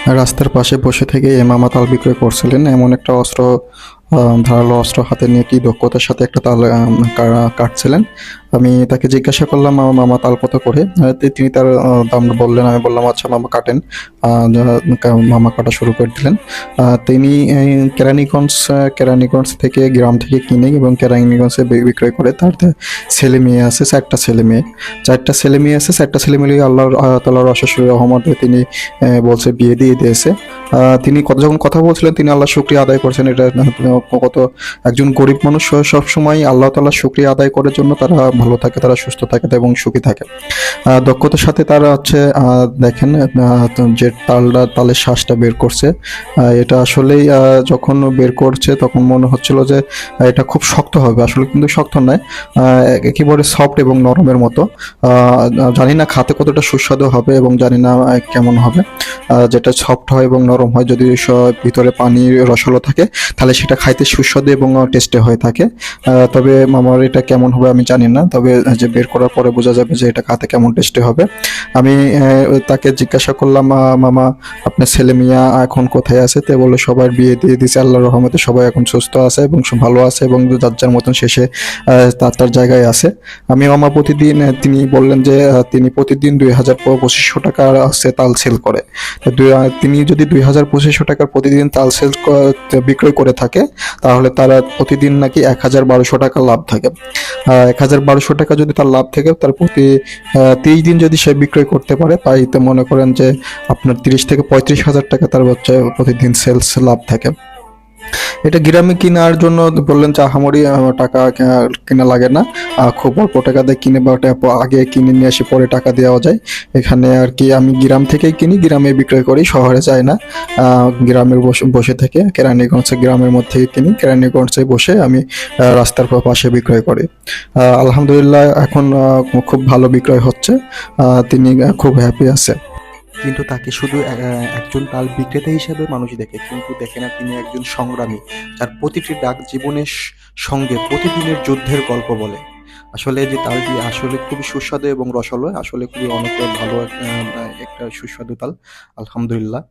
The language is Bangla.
রাস্তার পাশে বসে থেকে এ মামা তাল বিক্রয় করছিলেন। এমন একটা অস্ত্র, ধারালো অস্ত্র হাতে নিয়ে কি দক্ষতার সাথে একটা তাল কাটছিলেন। আমি তাকে জিজ্ঞাসা করলাম, মামা তাল কত করে? তিনি তার দাম বললেন। আমি বললাম, আচ্ছা মামা কাটেন। মামা কাটা শুরু করে দিলেন। তিনি কেরানীগঞ্জ থেকে, গ্রাম থেকে কিনে এবং কেরানীগঞ্জে বিক্রয় করে। তার ছেলে মেয়ে আছে, চারটা ছেলে মেয়ে। চারটা ছেলে মিলিয়ে আল্লাহ তাআলার অশেষ রহমতে তিনি বলছে বিয়ে দিয়ে দিয়েছে। তিনি যখন কথা বলছিলেন, তিনি আল্লাহ শুকরিয়া আদায় করছেন। এটা কত একজন গরিব মানুষ সব সময় আল্লাহ তাআলার শুকরিয়া আদায় করার জন্য তারা ভালো থাকে, তারা সুস্থ থাকে এবং সুখী থাকে। দক্ষতার সাথে তারা হচ্ছে দেখেন, যে তালের শ্বাসটা বের করছে, এটা আসলেই যখন বের করছে তখন মনে হচ্ছিল যে এটা খুব শক্ত হবে। আসলে কিন্তু শক্ত নয়, একেবারে সফট এবং নরমের মতো। জানি না খাতে কতটা সুস্বাদু হবে এবং জানি না কেমন হবে। যেটা সফট হয় এবং নরম হয়, যদি ভিতরে পানির রসালো থাকে তাহলে সেটা খাইতে সুস্বাদু এবং টেস্টি হয়ে থাকে। তবে মামার এটা কেমন হবে আমি জানি না, তবে যে বের করার পরে বোঝা যাবে যে এটা খাতে কেমন টেস্টি হবে। আমি তাকে জিজ্ঞাসা করলাম, মামা আপনার ছেলে মিয়া এখন কোথায় আছে? তে বললো সবার বিয়ে দিয়ে দিয়েছে আল্লাহর রহমতে, সবাই এখন সুস্থ আছে এবং ভালো আছে এবং যার যার মতন শেষে তার জায়গায় আছে। আমি মামা প্রতিদিন, তিনি বললেন যে তিনি প্রতিদিন 2,000-2,500 টাকার হচ্ছে তাল সেল করে। তিনি যদি 2,000-2,500 টাকার প্রতিদিন তাল সেল বিক্রয় করে থাকে, তাহলে তারা প্রতিদিন নাকি 1,000-1,200 টাকা লাভ থাকে। 1,000-1,200 টাকা যদি তার লাভ থাকে, তার প্রতি 30 দিন যদি সে বিক্রয় করতে পারে, তাইতে মনে করেন যে আপনার 30,000-35,000 টাকা তার হচ্ছে প্রতিদিন সেলস লাভ থাকে। এটা গ্রামে কেনার জন্য বললেন যে আহামরি টাকা কেনা লাগে না। খুব অল্প টাকা দিয়ে কিনে বা আগে কিনে নিয়ে এসে পরে টাকা দেওয়া যায়। এখানে আর কি আমি গ্রাম থেকেই কিনি, গ্রামে বিক্রয় করি, শহরে যাই না। গ্রামের বসে থেকে কেরানীগঞ্জে, গ্রামের মধ্যে কিনি, কেরানীগঞ্জে বসে আমি রাস্তার পাশে বিক্রয় করি। আলহামদুলিল্লাহ এখন খুব ভালো বিক্রয় হচ্ছে। তিনি খুব হ্যাপি আছে। কিন্তু তাকে শুধু একজন তাল বিক্রেতা হিসেবে মানুষ দেখে, কিন্তু দেখে না তিনি একজন সংগ্রামী, যার প্রতিটি ডাক জীবনের সঙ্গে প্রতিদিনের যুদ্ধের গল্প বলে। আসলে যে তালটি আসলে খুবই সুস্বাদু এবং রসালো, আসলে খুবই অনেক ভালো একটা সুস্বাদু তাল। আলহামদুলিল্লাহ।